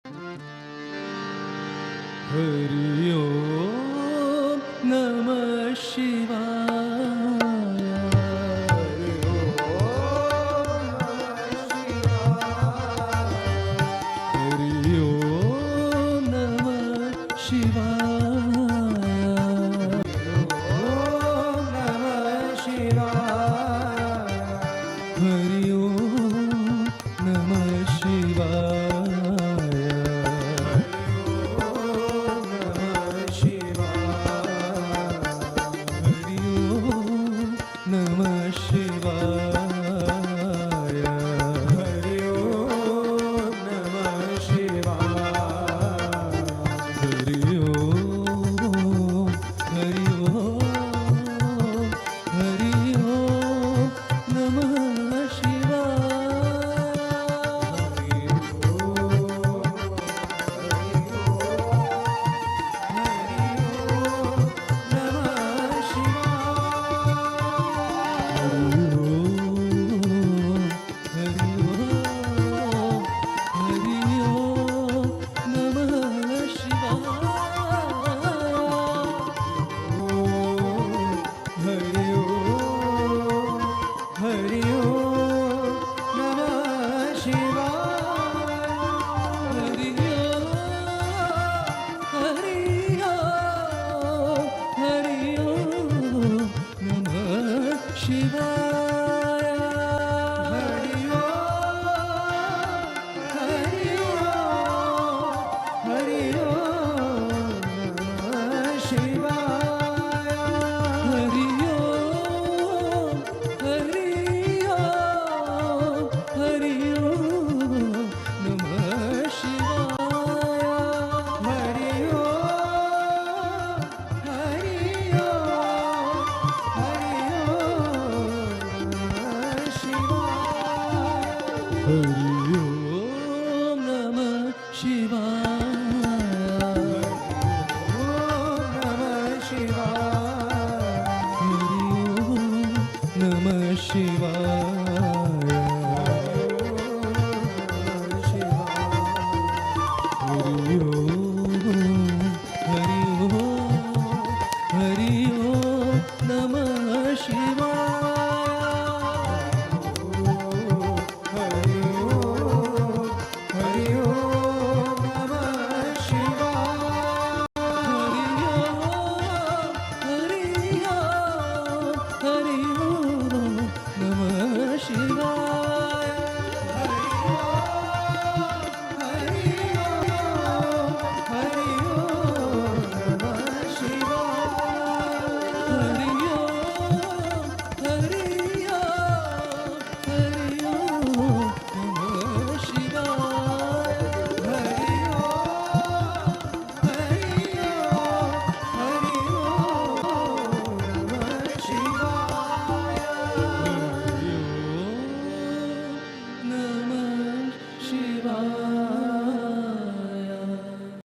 हरि ओम नमः शिवाय। हरि ओम नमः शिवाय। हरि ओम नमः शिवाय। ओम नमः शिवाय। हरि ओम नमः शिवाय। नमः शिवाय। हरि ओम नमः शिवाय। हरि ओम, हरि ओम, हरि ओम नमः शिवाय। हरि ओम, हरि ओम, नमः शिवाय। हरि ओम, हरि ओम, हरि ओम नमः शिवाय। हरि ओम, हरि ओम, हरि ओम नमः शिवाय। हरि ओम, हरि ओम, हरि ओम नमः शिवाय। हरि ओम नमः शिवाय।